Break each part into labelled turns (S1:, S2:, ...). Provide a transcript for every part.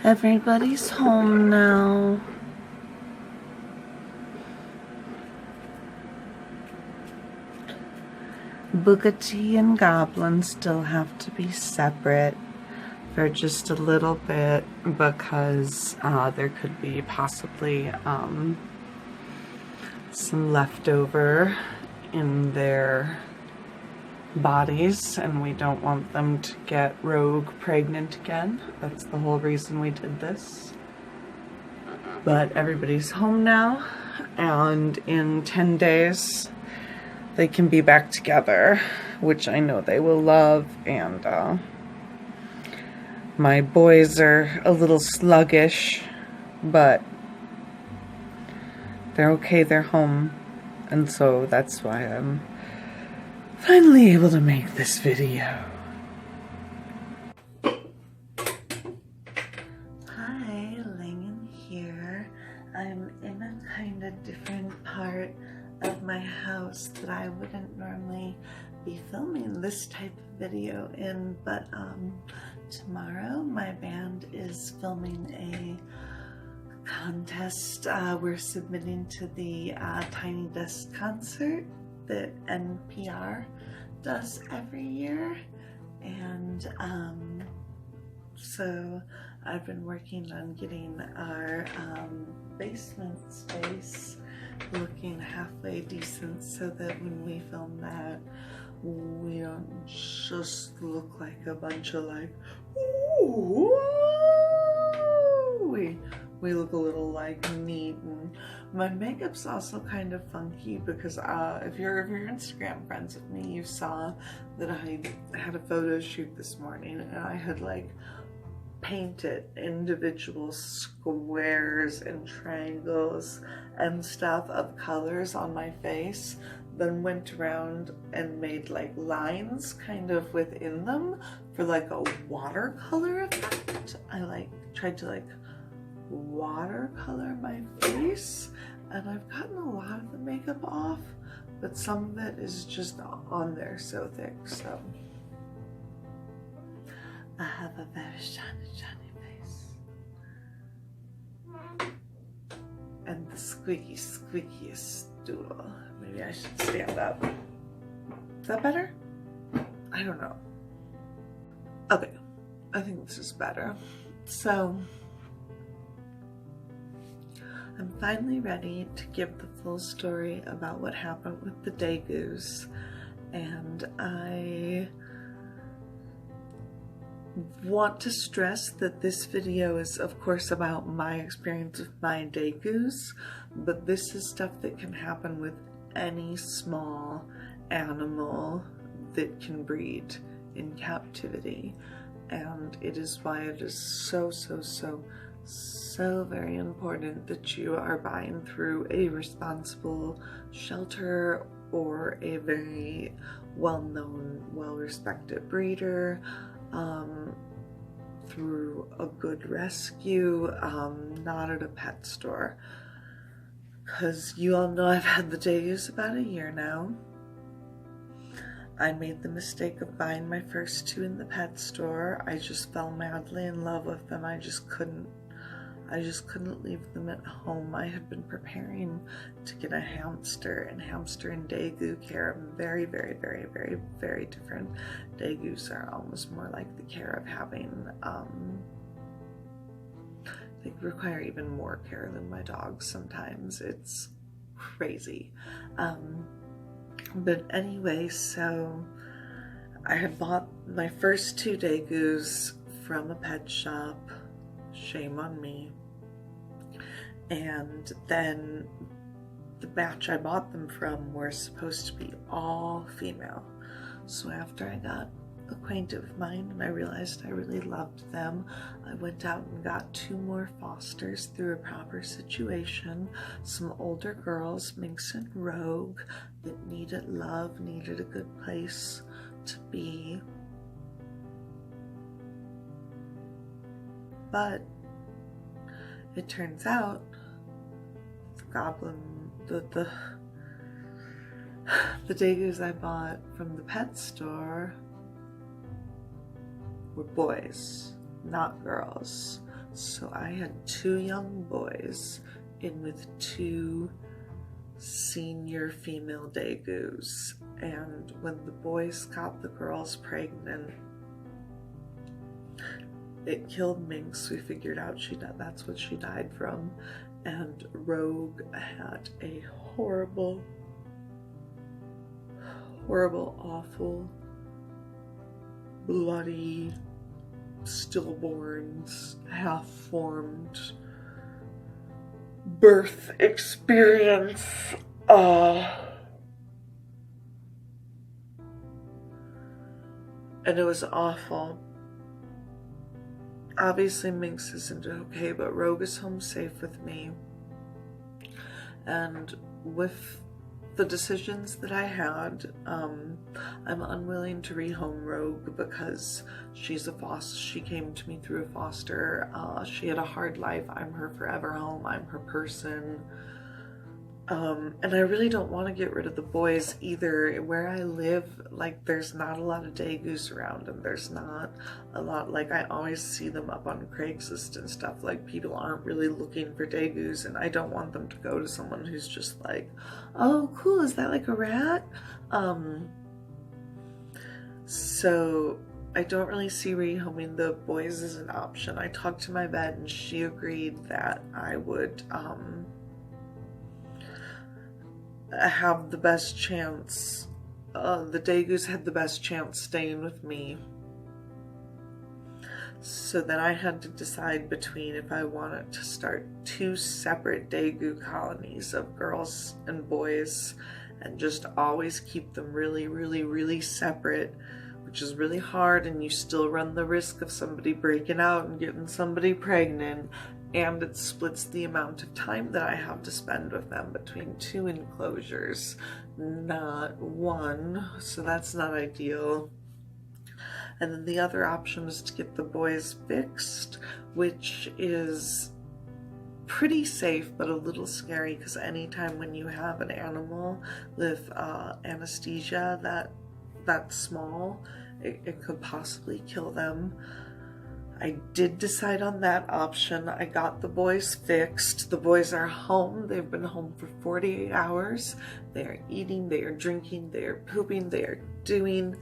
S1: Everybody's home now. Boogity and Goblin still have to be separate for just a little bit because there could be possibly some leftover in their bodies, and we don't want them to get Rouge pregnant again. That's the whole reason we did this. But everybody's home now, and in 10 days they can be back together, which I know they will love. And my boys are a little sluggish, but they're okay, they're home, and so that's why I'm finally able to make this video. Hi, Langan here. I'm in a kind of different part of my house that I wouldn't normally be filming this type of video in, but tomorrow my band is filming a contest. We're submitting to the Tiny Desk concert that NPR does every year, and so I've been working on getting our basement space looking halfway decent so that when we film that, we don't just look like a bunch of like, ooh, we look a little like neat. And my makeup's also kind of funky because if you're Instagram friends with me, you saw that I had a photo shoot this morning and I had like painted individual squares and triangles and stuff of colors on my face, then went around and made like lines kind of within them for like a watercolor effect. I like tried to like watercolor my face, and I've gotten a lot of the makeup off, but some of it is just on there so thick. So I have a very shiny face and the squeakiest stool. Maybe I should stand up. Is that better? I don't know. Okay, I think this is better. So I'm finally ready to give the full story about what happened with the Degus, and I want to stress that this video is of course about my experience with my Degus, but this is stuff that can happen with any small animal that can breed in captivity, and it is why it is so very important that you are buying through a responsible shelter or a very well-known, well-respected breeder, through a good rescue, not at a pet store. Because you all know I've had the Degus about a year now. I made the mistake of buying my first two in the pet store. I just fell madly in love with them. I just couldn't leave them at home. I had been preparing to get a hamster, and hamster and Degu care are very different. Degus are almost more like the care of having, they require even more care than my dogs sometimes. It's crazy. But anyway, so I had bought my first two Degus from a pet shop. Shame on me. And then the batch I bought them from were supposed to be all female. So after I got acquainted with mine and I realized I really loved them, I went out and got two more fosters through a proper situation. Some older girls, Minx and Rouge, that needed love, needed a good place to be. But it turns out the Degus I bought from the pet store were boys, not girls. So I had 2 young boys in with 2 senior female degus, and when the boys got the girls pregnant, it killed Minx. We figured out that's what she died from, and Rouge had a horrible, awful, bloody, stillborns, half-formed birth experience. And it was awful. Obviously Minx isn't okay, but Rouge is home safe with me. And with the decisions that I had, I'm unwilling to rehome Rouge because she's a foster. She came to me through a foster. She had a hard life. I'm her forever home. I'm her person. And I really don't want to get rid of the boys either. Where I live, like, there's not a lot of degus around, and there's not a lot, like, I always see them up on Craigslist and stuff. Like, people aren't really looking for degus, and I don't want them to go to someone who's just like, oh, cool, is that like a rat? So I don't really see rehoming the boys as an option. I talked to my vet, and she agreed that I would, have the best chance, the degus had the best chance staying with me. So then I had to decide between if I wanted to start 2 separate degu colonies of girls and boys and just always keep them really, really, really separate, which is really hard, and you still run the risk of somebody breaking out and getting somebody pregnant. And it splits the amount of time that I have to spend with them between 2 enclosures, not 1, so that's not ideal. And then the other option was to get the boys fixed, which is pretty safe but a little scary, because anytime when you have an animal with anesthesia that small, it could possibly kill them. I did decide on that option. I got the boys fixed. The boys are home. They've been home for 48 hours. They are eating, they are drinking, they are pooping, they are doing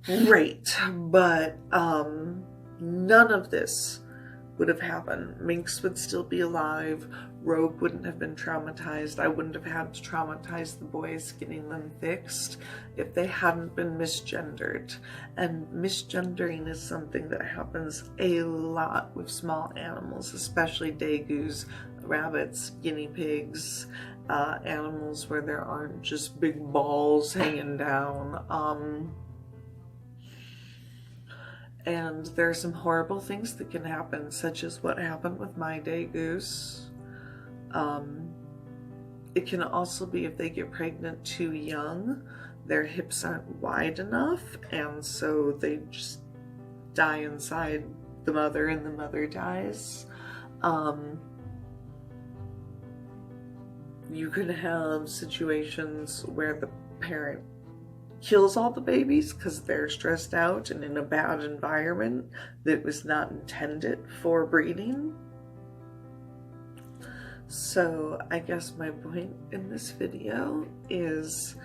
S1: great. But none of this would have happened. Minx would still be alive. Rouge wouldn't have been traumatized. I wouldn't have had to traumatize the boys getting them fixed if they hadn't been misgendered. And misgendering is something that happens a lot with small animals, especially degus, rabbits, guinea pigs, animals where there aren't just big balls hanging down. And there are some horrible things that can happen, such as what happened with my degus. It can also be if they get pregnant too young, their hips aren't wide enough, and so they just die inside the mother, and the mother dies. You could have situations where the parent kills all the babies because they're stressed out and in a bad environment that was not intended for breeding. So I guess my point in this video is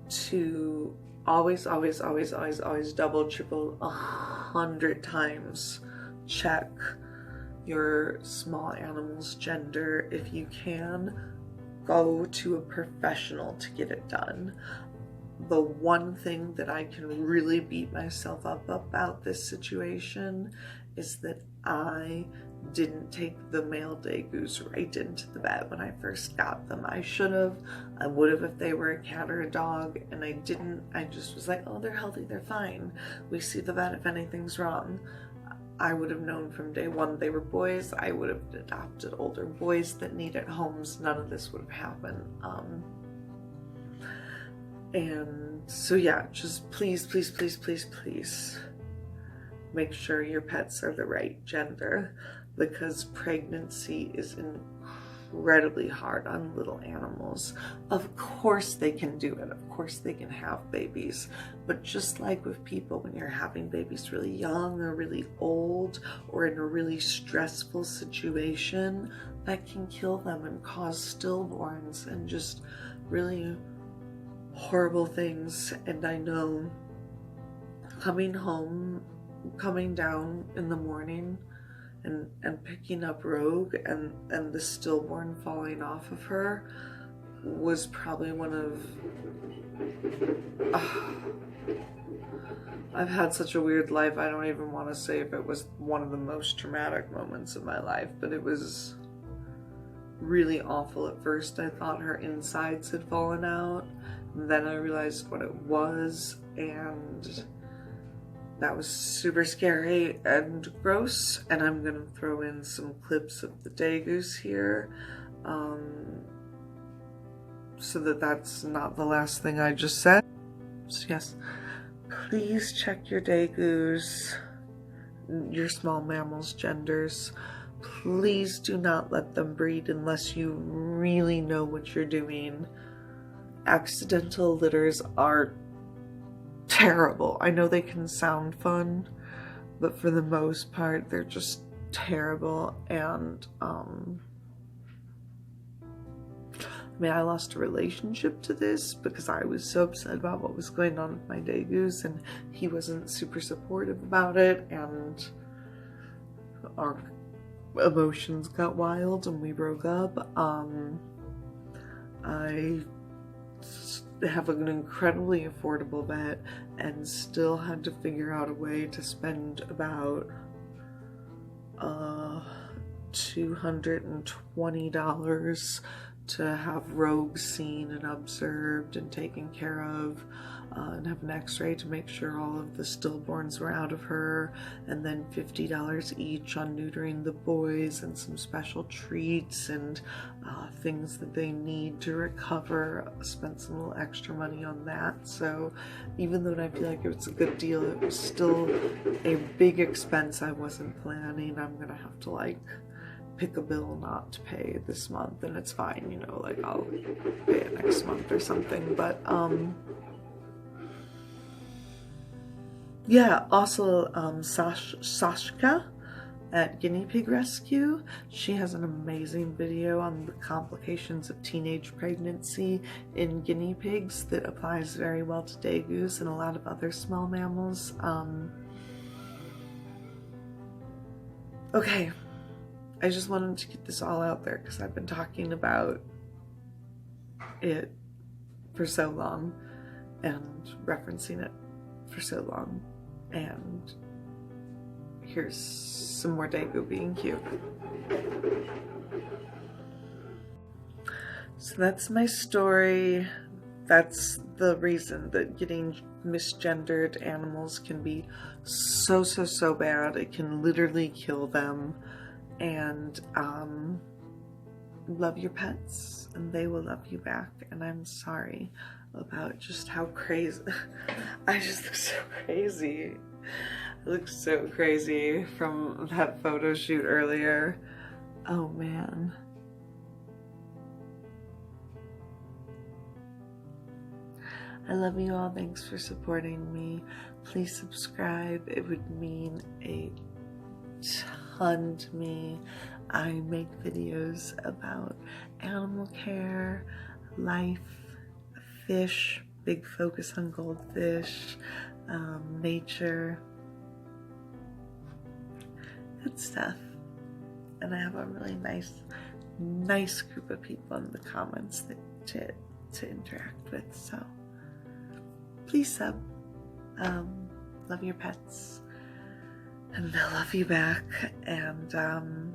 S1: to always double, triple, 100 times check your small animal's gender. If you can, go to a professional to get it done. The one thing that I can really beat myself up about this situation is that I didn't take the male degus right into the vet when I first got them. I should have. I would have if they were a cat or a dog, and I didn't. I just was like, oh, they're healthy, they're fine. We see the vet if anything's wrong. I would have known from day one they were boys. I would have adopted older boys that needed homes. None of this would have happened. And so yeah, just please make sure your pets are the right gender, because pregnancy is incredibly hard on little animals. Of course they can do it. Of course they can have babies. But just like with people, when you're having babies really young or really old or in a really stressful situation, that can kill them and cause stillborns and just really horrible things. And I know coming down in the morning and picking up Rouge and the stillborn falling off of her was probably one of I've had such a weird life, I don't even want to say if it was one of the most traumatic moments of my life, but it was really awful. At first I thought her insides had fallen out, and then I realized what it was, and that was super scary and gross. And I'm gonna throw in some clips of the Degus here, so that's not the last thing I just said. So yes, please check your Degus, your small mammals' genders. Please do not let them breed unless you really know what you're doing. Accidental litters are terrible. I know they can sound fun, but for the most part, they're just terrible. And I lost a relationship to this because I was so upset about what was going on with my Degus, and he wasn't super supportive about it, and our emotions got wild and we broke up. I have an incredibly affordable vet and still had to figure out a way to spend about $220 to have Rouge seen and observed and taken care of, and have an x-ray to make sure all of the stillborns were out of her, and then $50 each on neutering the boys and some special treats and things that they need to recover. Spent some little extra money on that. So even though I feel like it was a good deal, it was still a big expense I wasn't planning. I'm gonna have to like pick a bill not to pay this month, and it's fine, you know, like I'll pay it next month or something. But yeah, also Sashka at Guinea Pig Rescue, she has an amazing video on the complications of teenage pregnancy in guinea pigs that applies very well to Degus and a lot of other small mammals. Okay, I just wanted to get this all out there because I've been talking about it for so long and referencing it for so long, and here's some more Degu being cute. So that's my story. That's the reason that getting misgendered animals can be so bad. It can literally kill them. And love your pets and they will love you back. And I'm sorry about just how crazy I just look so crazy. I look so crazy from that photo shoot earlier. Oh man. I love you all. Thanks for supporting me. Please subscribe. It would mean a ton to me. I make videos about animal care, life, fish, big focus on goldfish, nature, good stuff. And I have a really nice group of people in the comments to interact with. So please sub. Love your pets and they'll love you back. And